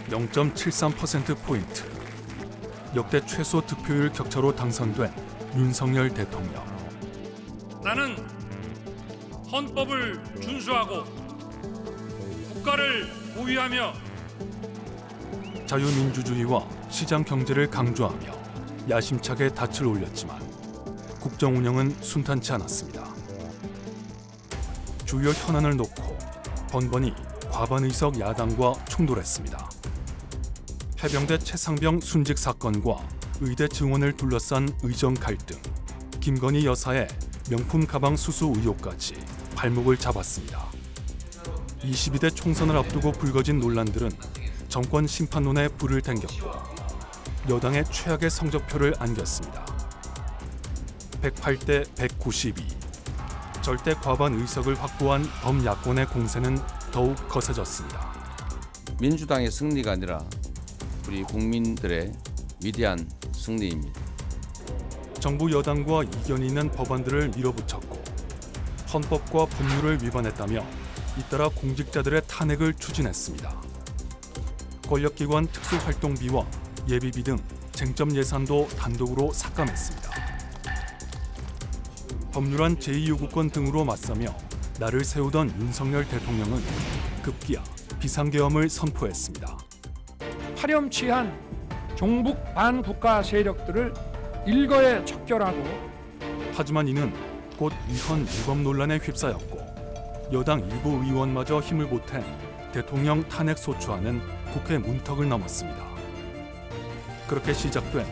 0.73%포인트. 역대 최소 득표율 격차로 당선된 윤석열 대통령. 나는 헌법을 준수하고 국가를 보위하며 자유민주주의와 시장 경제를 강조하며 야심차게 닻을 올렸지만 국정 운영은 순탄치 않았습니다. 주요 현안을 놓고 번번이 과반 의석 야당과 충돌했습니다. 해병대 최상병 순직 사건과 의대 증원을 둘러싼 의정 갈등, 김건희 여사의 명품 가방 수수 의혹까지 발목을 잡았습니다. 22대 총선을 앞두고 불거진 논란들은 정권 심판론에 불을 땡겼고 여당의 최악의 성적표를 안겼습니다. 108대 192. 절대 과반 의석을 확보한 범야권의 공세는 더욱 거세졌습니다. 민주당의 승리가 아니라 우리 국민들의 위대한 승리입니다. 정부 여당과 이견이 있는 법안들을 밀어붙였고 헌법과 법률을 위반했다며 잇따라 공직자들의 탄핵을 추진했습니다. 권력기관 특수활동비와 예비비 등 쟁점 예산도 단독으로 삭감했습니다. 법률안 제2요구권 등으로 맞서며 날을 세우던 윤석열 대통령은 급기야 비상계엄을 선포했습니다. 파렴치한 종북 반국가 세력들을 일거에 척결하고 하지만 이는 곧 위헌 위법 논란에 휩싸였고 여당 일부 의원마저 힘을 보탠 대통령 탄핵 소추안은 국회 문턱을 넘었습니다. 그렇게 시작된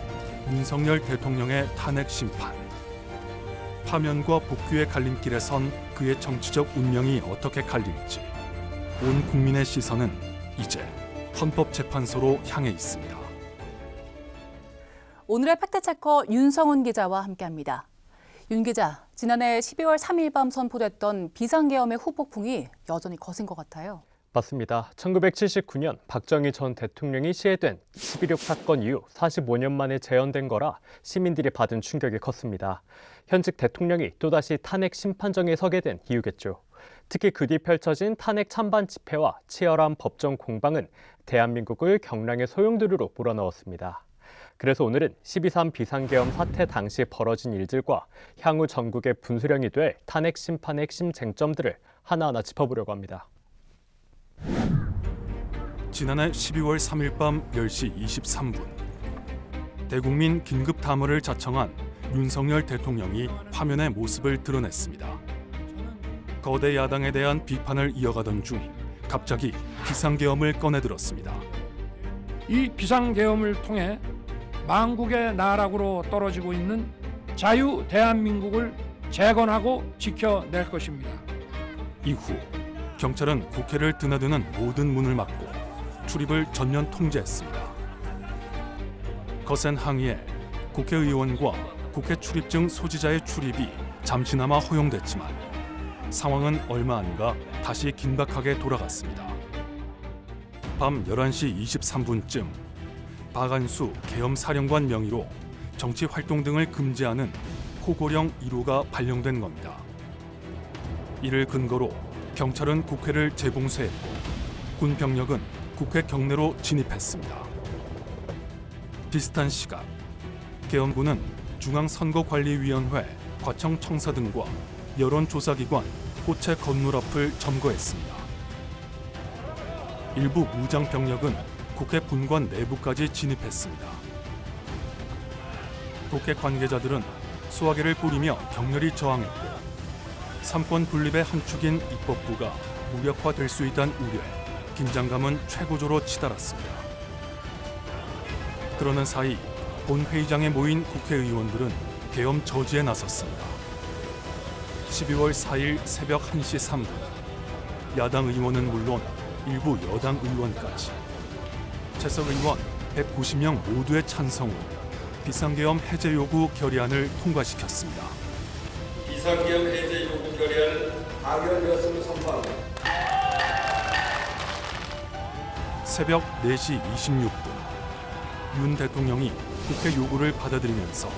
윤석열 대통령의 탄핵 심판. 파면과 복귀의 갈림길에 선 그의 정치적 운명이 어떻게 갈릴지 온 국민의 시선은 이제 헌법재판소로 향해 있습니다. 오늘의 팩트체커 윤성훈 기자와 함께합니다. 윤 기자, 지난해 12월 3일 밤 선포됐던 비상계엄의 후폭풍이 여전히 거센 것 같아요. 맞습니다. 1979년 박정희 전 대통령이 시해된 11.6 사건 이후 45년 만에 재현된 거라 시민들이 받은 충격이 컸습니다. 현직 대통령이 또다시 탄핵 심판정에 서게 된 이유겠죠. 특히 그 뒤 펼쳐진 탄핵 찬반 집회와 치열한 법정 공방은 대한민국을 경랑의 소용돌이로 몰아넣었습니다. 그래서 오늘은 12.3 비상계엄 사태 당시 벌어진 일들과 향후 전국의 분수령이 될 탄핵 심판의 핵심 쟁점들을 하나하나 짚어보려고 합니다. 지난해 12월 3일 밤 10시 23분 대국민 긴급 담화를 자청한 윤석열 대통령이 화면에 모습을 드러냈습니다. 거대 야당에 대한 비판을 이어가던 중 갑자기 비상계엄을 꺼내들었습니다. 이 비상계엄을 통해 망국의 나락으로 떨어지고 있는 자유 대한민국을 재건하고 지켜낼 것입니다. 이후 경찰은 국회를 드나드는 모든 문을 막고 출입을 전면 통제했습니다. 거센 항의에 국회의원과 국회 출입증 소지자의 출입이 잠시나마 허용됐지만 상황은 얼마 안 가 다시 긴박하게 돌아갔습니다. 밤 11시 23분쯤 박안수 계엄사령관 명의로 정치활동 등을 금지하는 호고령 1호가 발령된 겁니다. 이를 근거로 경찰은 국회를 재봉쇄했고 군 병력은 국회 경내로 진입했습니다. 비슷한 시각 계엄군은 중앙선거관리위원회, 과청청사 등과 여론조사기관, 호체 건물 앞을 점거했습니다. 일부 무장 병력은 국회 본관 내부까지 진입했습니다. 국회 관계자들은 수화기를 뿌리며 격렬히 저항했고 삼권 분립의 한 축인 입법부가 무력화될 수 있다는 우려에 긴장감은 최고조로 치달았습니다. 그러는 사이 본회의장에 모인 국회의원들은 계엄 저지에 나섰습니다. 12월 4일 새벽 1시 3분 야당 의원은 물론 일부 여당 의원까지 채석 의원 190명 모두의 찬성으로 비상계엄 해제 요구 결의안을 통과시켰습니다. 비상계엄 해제 요구 결의안은 가결되었음을 선포합니다. 새벽 4시 26분 윤 대통령이 국회 요구를 받아들이면서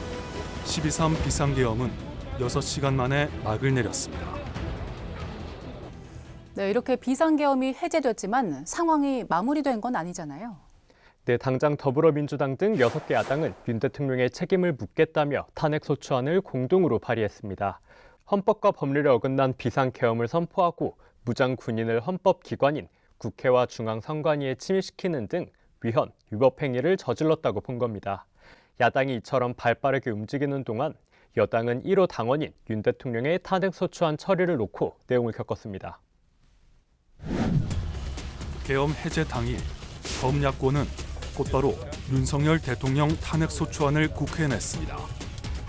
12.3 비상계엄은 6시간 만에 막을 내렸습니다. 네, 이렇게 비상계엄이 해제됐지만 상황이 마무리된 건 아니잖아요. 네, 당장 더불어민주당 등 6개 야당은 윤 대통령의 책임을 묻겠다며 탄핵소추안을 공동으로 발의했습니다. 헌법과 법률에 어긋난 비상계엄을 선포하고 무장 군인을 헌법기관인 국회와 중앙선관위에 침입시키는 등 위헌, 위법 행위를 저질렀다고 본 겁니다. 야당이 이처럼 발빠르게 움직이는 동안 여당은 1호 당원인 윤 대통령의 탄핵소추안 처리를 놓고 내용을 겪었습니다. 계엄 해제 당일 범야권은 곧바로 윤석열 대통령 탄핵소추안을 국회에 냈습니다.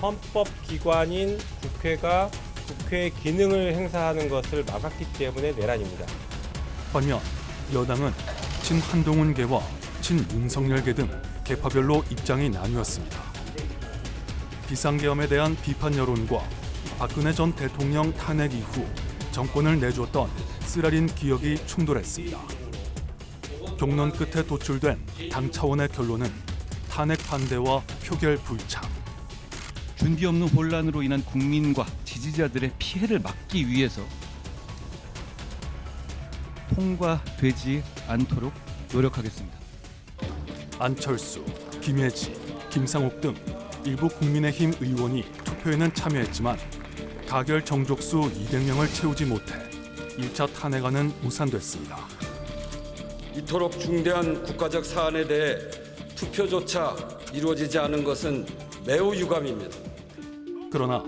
헌법기관인 국회가 국회의 기능을 행사하는 것을 막았기 때문에 내란입니다. 반면 여당은 친한동훈계와 친윤석열계 등 계파별로 입장이 나뉘었습니다. 비상계엄에 대한 비판 여론과 박근혜 전 대통령 탄핵 이후 정권을 내줬던 쓰라린 기억이 충돌했습니다. 격론 끝에 도출된 당 차원의 결론은 탄핵 반대와 표결 불참. 준비 없는 혼란으로 인한 국민과 지지자들의 피해를 막기 위해서 통과되지 않도록 노력하겠습니다. 안철수, 김혜지, 김상욱 등 일부 국민의힘 의원이 투표에는 참여했지만 가결 정족수 200명을 채우지 못해 1차 탄핵안은 무산됐습니다. 이토록 중대한 국가적 사안에 대해 투표조차 이루어지지 않은 것은 매우 유감입니다. 그러나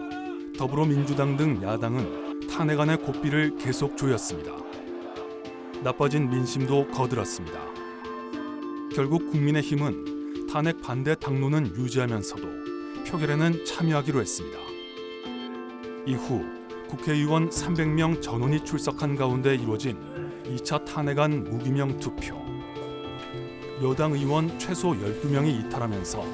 더불어민주당 등 야당은 탄핵안의 고삐를 계속 조였습니다. 나빠진 민심도 거들었습니다. 결국 국민의힘은 탄핵 반대 당론은 유지하면서도 표결에는 참여하기로 했습니다. 이후 국회의원 300명 전원이 출석한 가운데 이루어진 2차 탄핵안 무기명 투표. 여당 의원 최소 12명이 이탈하면서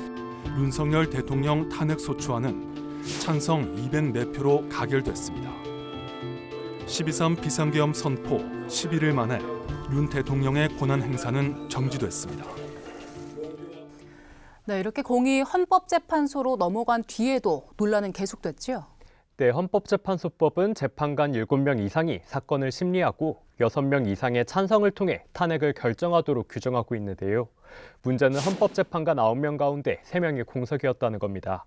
윤석열 대통령 탄핵소추안은 찬성 204표로 가결됐습니다. 12.3 비상계엄 선포 11일 만에 윤 대통령의 권한 행사는 정지됐습니다. 네, 이렇게 공이 헌법재판소로 넘어간 뒤에도 논란은 계속됐죠. 네, 헌법재판소법은 재판관 7명 이상이 사건을 심리하고 6명 이상의 찬성을 통해 탄핵을 결정하도록 규정하고 있는데요. 문제는 헌법재판관 9명 가운데 3명이 공석이었다는 겁니다.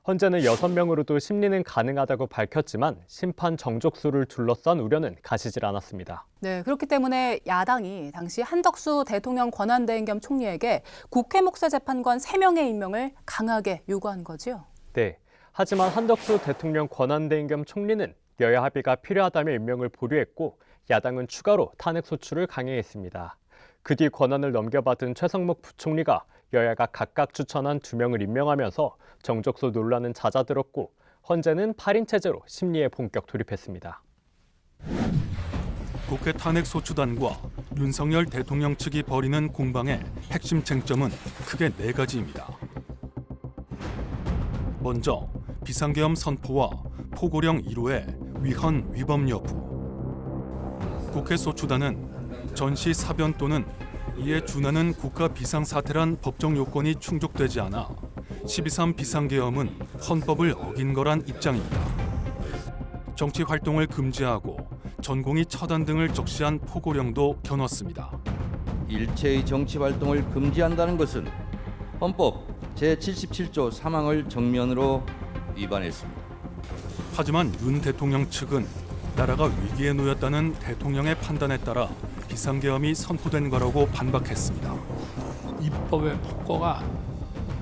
헌재는 6명으로도 심리는 가능하다고 밝혔지만 심판 정족수를 둘러싼 우려는 가시질 않았습니다. 네, 그렇기 때문에 야당이 당시 한덕수 대통령 권한대행 겸 총리에게 국회 목사 재판관 3명의 임명을 강하게 요구한 거죠. 네, 하지만 한덕수 대통령 권한대행 겸 총리는 여야 합의가 필요하다며 임명을 보류했고 야당은 추가로 탄핵 소추를 강행했습니다. 그 뒤 권한을 넘겨받은 최성목 부총리가 여야가 각각 추천한 2명을 임명하면서 정족수 논란은 잦아들었고 헌재는 8인 체제로 심리에 본격 돌입했습니다. 국회 탄핵소추단과 윤석열 대통령 측이 벌이는 공방의 핵심 쟁점은 크게 4가지입니다. 먼저 비상계엄 선포와 포고령 1호의 위헌 위법 여부. 국회 소추단은 전시 사변 또는 이에 준하는 국가 비상사태란 법정 요건이 충족되지 않아 12.3 비상계엄은 헌법을 어긴 거란 입장입니다. 정치 활동을 금지하고 전공의 처단 등을 적시한 포고령도 겨눴습니다. 일체의 정치 활동을 금지한다는 것은 헌법 제77조 3항을 정면으로 위반했습니다. 하지만 윤 대통령 측은 나라가 위기에 놓였다는 대통령의 판단에 따라 비상계엄이 선포된 거라고 반박했습니다. 입법의 폭거가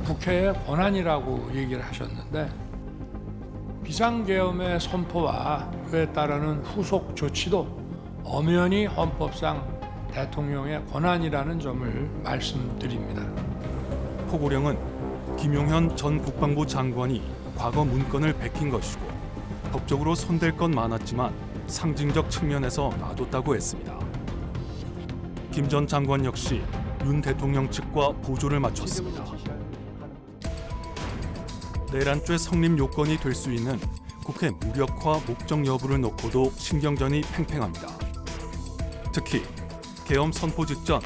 국회의 권한이라고 얘기를 하셨는데 비상계엄의 선포와 그에 따르는 후속 조치도 엄연히 헌법상 대통령의 권한이라는 점을 말씀드립니다. 포고령은 김용현 전 국방부 장관이 과거 문건을 베낀 것이고 법적으로 손댈 건 많았지만 상징적 측면에서 놔뒀다고 했습니다. 김 전 장관 역시 윤 대통령 측과 보조를 맞췄습니다. 내란죄 성립 요건이 될 수 있는 국회 무력화 목적 여부를 놓고도 신경전이 팽팽합니다. 특히 계엄 선포 직전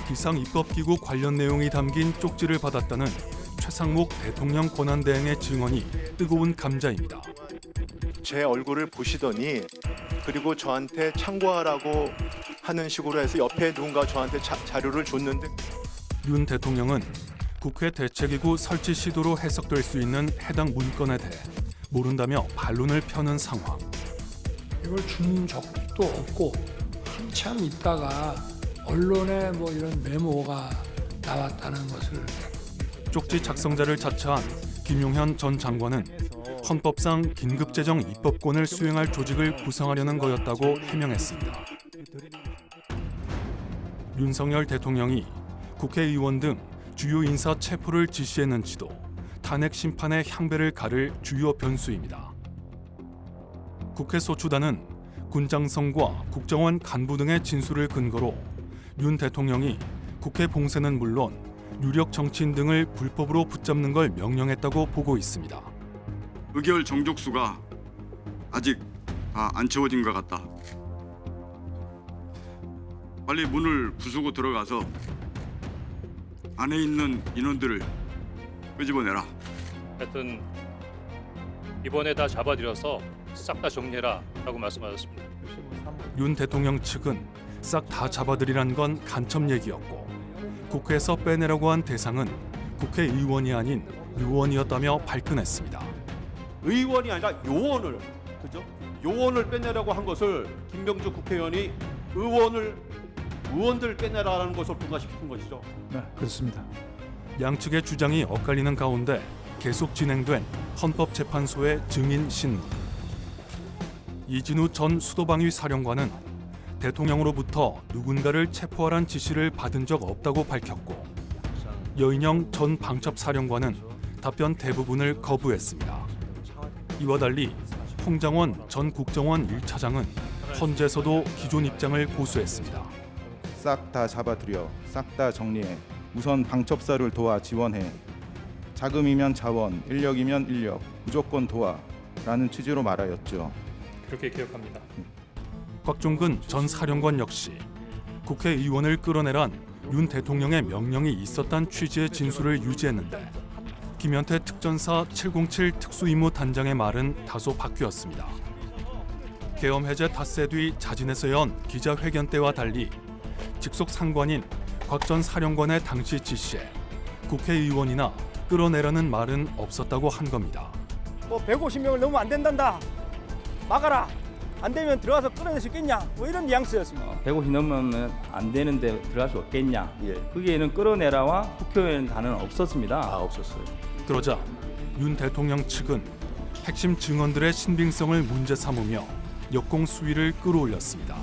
비상입법기구 관련 내용이 담긴 쪽지를 받았다는 최상목 대통령 권한대행의 증언이 뜨거운 감자입니다. 제 얼굴을 보시더니 그리고 저한테 참고하라고 하는 식으로 해서 옆에 누군가 저한테 자료를 줬는데 윤 대통령은 국회 대책기구 설치 시도로 해석될 수 있는 해당 문건에 대해 모른다며 반론을 펴는 상황. 이걸 준 적도 없고 한참 있다가 언론에 뭐 이런 메모가 나왔다는 것을 쪽지 작성자를 자처한 김용현 전 장관은 헌법상 긴급재정 입법권을 수행할 조직을 구성하려는 거였다고 해명했습니다. 윤석열 대통령이 국회의원 등 주요 인사 체포를 지시했는지도 탄핵 심판의 향배를 가를 주요 변수입니다. 국회 소추단은 군장성과 국정원 간부 등의 진술을 근거로 윤 대통령이 국회 봉쇄는 물론 유력 정치인 등을 불법으로 붙잡는 걸 명령했다고 보고 있습니다. 의결 정족수가 아직 다 안 채워진 것 같다. 빨리 문을 부수고 들어가서 안에 있는 인원들을 끄집어내라. 하여튼 이번에 다 잡아들여서 싹 다 정리해라라고 말씀하셨습니다. 윤 대통령 측은 싹 다 잡아들이란 건 간첩 얘기였고 국회에서 빼내라고 한 대상은 국회의원이 아닌 요원이었다며 발끈했습니다. 의원이 아니라 요원을, 그죠? 요원을 빼내라고 한 것을 김병주 국회의원이 의원들 빼내라는 것을 부과시킨 것이죠. 네, 그렇습니다. 양측의 주장이 엇갈리는 가운데 계속 진행된 헌법재판소의 증인 신문. 이진우 전 수도방위 사령관은 대통령으로부터 누군가를 체포하란 지시를 받은 적 없다고 밝혔고 여인영 전 방첩사령관은 답변 대부분을 거부했습니다. 이와 달리 홍장원 전 국정원 1차장은 헌재에서도 기존 입장을 고수했습니다. 싹 다 잡아들여, 싹 다 정리해. 우선 방첩사를 도와 지원해. 자금이면 자원, 인력이면 인력, 무조건 도와라는 취지로 말하였죠. 그렇게 기억합니다. 곽종근 전 사령관 역시 국회의원을 끌어내란 윤 대통령의 명령이 있었단 취지의 진술을 유지했는데 김현태 특전사 707 특수임무단장의 말은 다소 바뀌었습니다. 계엄 해제 닷새 뒤 자진해서 연 기자회견 때와 달리 직속 상관인 곽 전 사령관의 당시 지시에 국회의원이나 끌어내라는 말은 없었다고 한 겁니다. 150명을 넘으면 안 된단다. 막아라. 안 되면 들어가서 끌어낼 수 있겠냐? 뭐 이런 뉘앙스였습니다. 150 넘으면 안 되는데 들어갈 수 없겠냐? 거기에는 끌어내라와 국회의원 단어는 없었습니다. 없었어요. 그러자 윤 대통령 측은 핵심 증언들의 신빙성을 문제 삼으며 역공 수위를 끌어올렸습니다.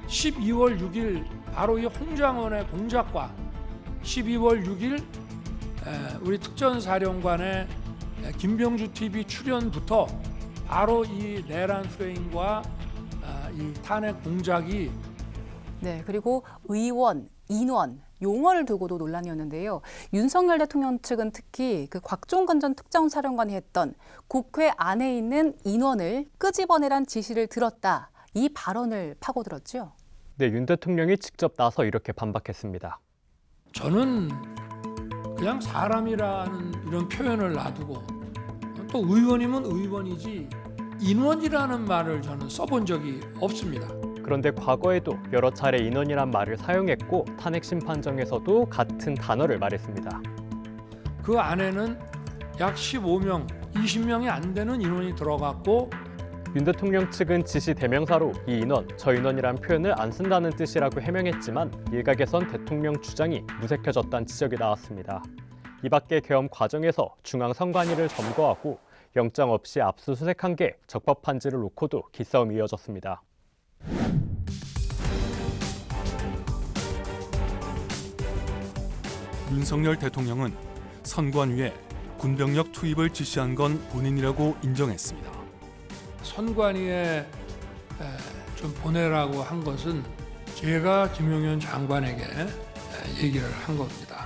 12월 6일 바로 이 홍장원의 공작과 12월 6일 우리 특전사령관의 김병주 TV 출연부터 바로 이 내란 프레임과 이 탄핵 공작이 네, 그리고 의원, 인원, 용어를 두고도 논란이었는데요. 윤석열 대통령 측은 특히 그 곽종근 전 특정사령관이 했던 국회 안에 있는 인원을 끄집어내란 지시를 들었다. 이 발언을 파고들었죠. 네, 윤 대통령이 직접 나서 이렇게 반박했습니다. 저는 그냥 사람이라는 이런 표현을 놔두고 또 의원이면 의원이지 인원이라는 말을 저는 써본 적이 없습니다. 그런데 과거에도 여러 차례 인원이란 말을 사용했고 탄핵 심판정에서도 같은 단어를 말했습니다. 그 안에는 약 15명, 20명이 안 되는 인원이 들어갔고 윤 대통령 측은 지시 대명사로 이 인원, 저 인원이란 표현을 안 쓴다는 뜻이라고 해명했지만 일각에선 대통령 주장이 무색해졌다는 지적이 나왔습니다. 이 밖에 계엄 과정에서 중앙선관위를 점거하고 영장 없이 압수수색한 게 적법한지를 놓고도 기싸움이 이어졌습니다. 윤석열 대통령은 선관위에 군병력 투입을 지시한 건 본인이라고 인정했습니다. 선관위에 좀 보내라고 한 것은 제가 김용현 장관에게 얘기를 한 겁니다.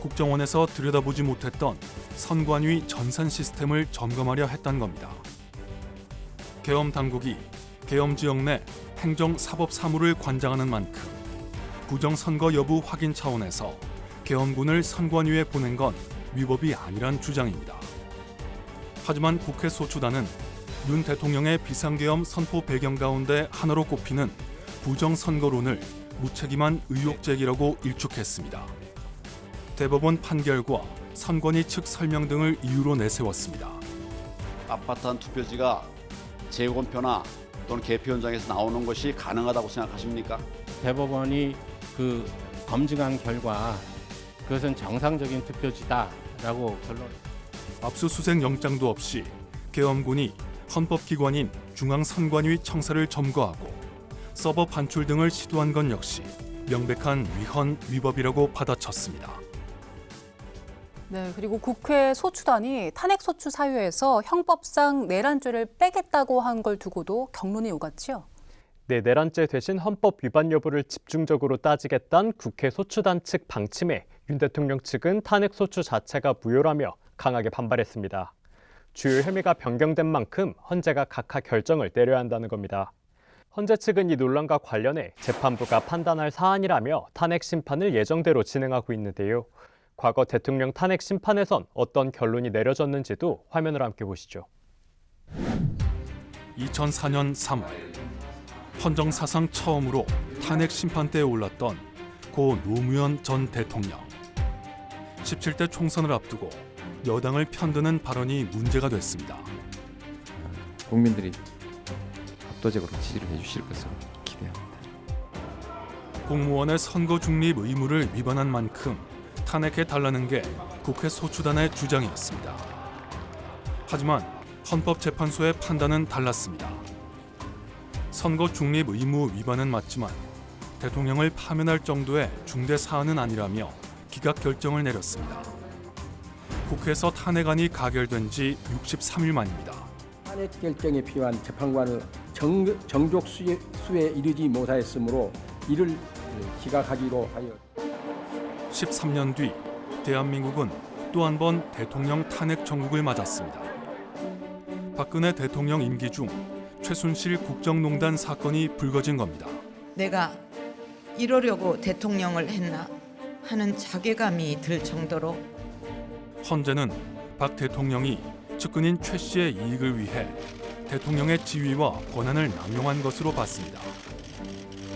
국정원에서 들여다보지 못했던 선관위 전산 시스템을 점검하려 했던 겁니다. 계엄 당국이 계엄 지역 내 행정 사법 사무를 관장하는 만큼 부정선거 여부 확인 차원에서 계엄군을 선관위에 보낸 건 위법이 아니란 주장입니다. 하지만 국회 소추단은 윤 대통령의 비상계엄 선포 배경 가운데 하나로 꼽히는 부정선거론을 무책임한 의혹 제기라고 일축했습니다. 대법원 판결과 선관위 측 설명 등을 이유로 내세웠습니다. 아파트한 투표지가 재검표나 또는 개표 현장에서 나오는 것이 가능하다고 생각하십니까? 대법원이 그 검증한 결과 그것은 정상적인 투표지다라고 결론. 압수수색 영장도 없이 계엄군이 헌법기관인 중앙선관위 청사를 점거하고 서버 반출 등을 시도한 건 역시 명백한 위헌 위법이라고 받아쳤습니다. 네, 그리고 국회 소추단이 탄핵소추 사유에서 형법상 내란죄를 빼겠다고 한 걸 두고도 격론이 오갔지요. 네, 내란죄 대신 헌법 위반 여부를 집중적으로 따지겠다는 국회 소추단 측 방침에 윤 대통령 측은 탄핵소추 자체가 무효라며 강하게 반발했습니다. 주요 혐의가 변경된 만큼 헌재가 각하 결정을 내려야 한다는 겁니다. 헌재 측은 이 논란과 관련해 재판부가 판단할 사안이라며 탄핵 심판을 예정대로 진행하고 있는데요. 과거 대통령 탄핵 심판에선 어떤 결론이 내려졌는지도 화면으로 함께 보시죠. 2004년 3월 헌정사상 처음으로 탄핵 심판대에 올랐던 고 노무현 전 대통령. 17대 총선을 앞두고 여당을 편드는 발언이 문제가 됐습니다. 국민들이 압도적으로 지지를 해주실 것을 기대합니다. 공무원의 선거 중립 의무를 위반한 만큼 탄핵해달라는 게 국회 소추단의 주장이었습니다. 하지만 헌법재판소의 판단은 달랐습니다. 선거 중립 의무 위반은 맞지만 대통령을 파면할 정도의 중대 사안은 아니라며 기각 결정을 내렸습니다. 국회에서 탄핵안이 가결된 지 63일 만입니다. 탄핵 결정에 필요한 재판관을 정족수에 이르지 못하였으므로 이를 기각하기로 하여 13년 뒤 대한민국은 또 한 번 대통령 탄핵 정국을 맞았습니다. 박근혜 대통령 임기 중 최순실 국정농단 사건이 불거진 겁니다. 내가 이러려고 대통령을 했나 하는 자괴감이 들 정도로 헌재는 박 대통령이 측근인 최 씨의 이익을 위해 대통령의 지위와 권한을 남용한 것으로 봤습니다.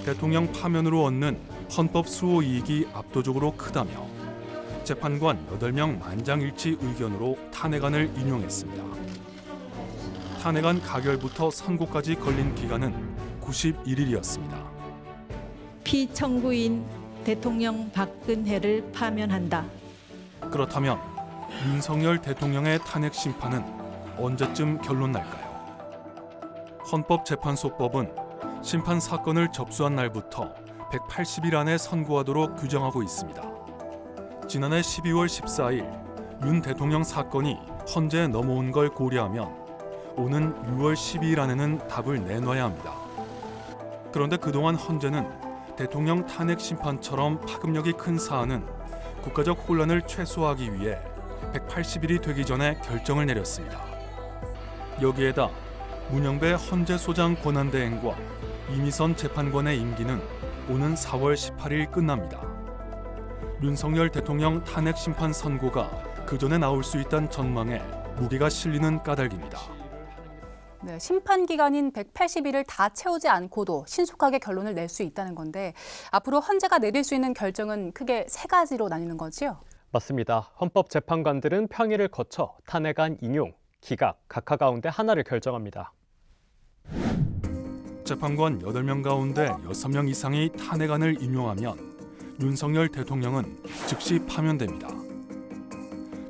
대통령 파면으로 얻는 헌법 수호 이익이 압도적으로 크다며 재판관 8명 만장일치 의견으로 탄핵안을 인용했습니다. 탄핵안 가결부터 선고까지 걸린 기간은 91일이었습니다. 피청구인 대통령 박근혜를 파면한다. 그렇다면 윤석열 대통령의 탄핵 심판은 언제쯤 결론 날까요? 헌법재판소법은 심판 사건을 접수한 날부터 180일 안에 선고하도록 규정하고 있습니다. 지난해 12월 14일 윤 대통령 사건이 헌재에 넘어온 걸 고려하면 오는 6월 12일 안에는 답을 내놔야 합니다. 그런데 그동안 헌재는 대통령 탄핵 심판처럼 파급력이 큰 사안은 국가적 혼란을 최소화하기 위해 180일이 되기 전에 결정을 내렸습니다. 여기에다 문영배 헌재소장 권한대행과 이미선 재판관의 임기는 오는 4월 18일 끝납니다. 윤석열 대통령 탄핵 심판 선고가 그 전에 나올 수 있다는 전망에 무게가 실리는 까닭입니다. 네, 심판 기간인 180일을 다 채우지 않고도 신속하게 결론을 낼 수 있다는 건데 앞으로 헌재가 내릴 수 있는 결정은 크게 3가지로 나뉘는 거지요? 맞습니다. 헌법재판관들은 평일을 거쳐 탄핵안 인용, 기각, 각하 가운데 하나를 결정합니다. 재판관 8명 가운데 6명 이상이 탄핵안을 인용하면 윤석열 대통령은 즉시 파면됩니다.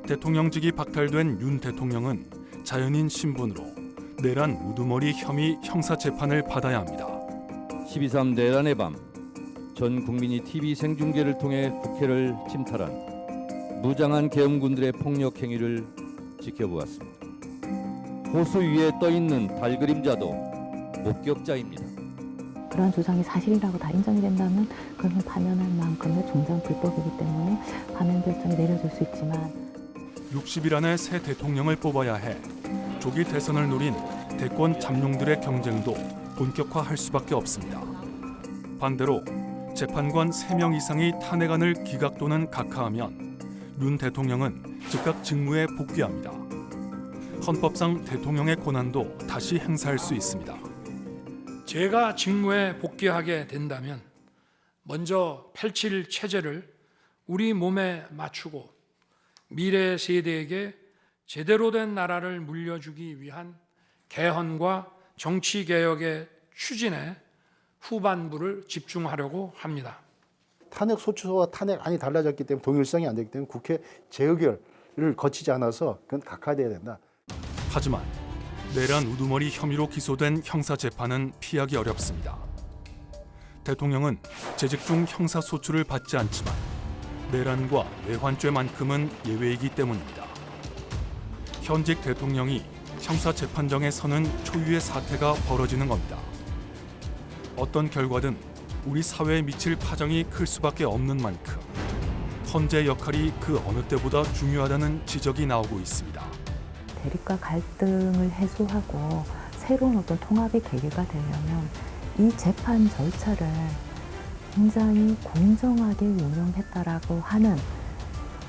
대통령직이 박탈된 윤 대통령은 자연인 신분으로 내란 우두머리 혐의 형사재판을 받아야 합니다. 12.3 내란의 밤, 전 국민이 TV 생중계를 통해 국회를 침탈한 무장한 계엄군들의 폭력 행위를 지켜보았습니다. 호수 위에 떠있는 달그림자도 목격자입니다. 그런 주장이 사실이라고 다 인정이 된다면 그러면 파면할 만큼의 종전 불법이기 때문에 파면 결정이 내려질 수 있지만 60일 안에 새 대통령을 뽑아야 해 조기 대선을 노린 대권 잠룡들의 경쟁도 본격화할 수밖에 없습니다. 반대로 재판관 3명 이상이 탄핵안을 기각 또는 각하하면 윤 대통령은 즉각 직무에 복귀합니다. 헌법상 대통령의 권한도 다시 행사할 수 있습니다. 제가 직무에 복귀하게 된다면 먼저 펼칠 체제를 우리 몸에 맞추고 미래 세대에게 제대로 된 나라를 물려주기 위한 개헌과 정치개혁의 추진에 후반부를 집중하려고 합니다. 탄핵 소추와 탄핵안이 달라졌기 때문에 동일성이 안 되기 때문에 국회 재의결을 거치지 않아서 그건 각하돼야 된다. 하지만 내란 우두머리 혐의로 기소된 형사재판은 피하기 어렵습니다. 대통령은 재직 중 형사소추를 받지 않지만 내란과 외환죄만큼은 예외이기 때문입니다. 현직 대통령이 형사재판정에 서는 초유의 사태가 벌어지는 겁니다. 어떤 결과든 우리 사회에 미칠 파장이 클 수밖에 없는 만큼 헌재 역할이 그 어느 때보다 중요하다는 지적이 나오고 있습니다. 대립과 갈등을 해소하고 새로운 어떤 통합의 계기가 되려면 이 재판 절차를 굉장히 공정하게 운영했다라고 하는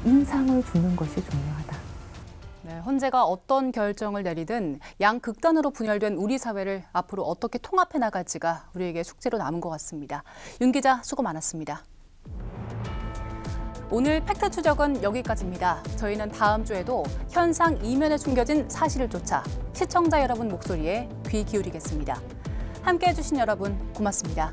인상을 주는 것이 중요하다. 네, 헌재가 어떤 결정을 내리든 양 극단으로 분열된 우리 사회를 앞으로 어떻게 통합해 나갈지가 우리에게 숙제로 남은 것 같습니다. 윤 기자 수고 많았습니다. 오늘 팩트 추적은 여기까지입니다. 저희는 다음 주에도 현상 이면에 숨겨진 사실을 쫓아 시청자 여러분 목소리에 귀 기울이겠습니다. 함께해 주신 여러분 고맙습니다.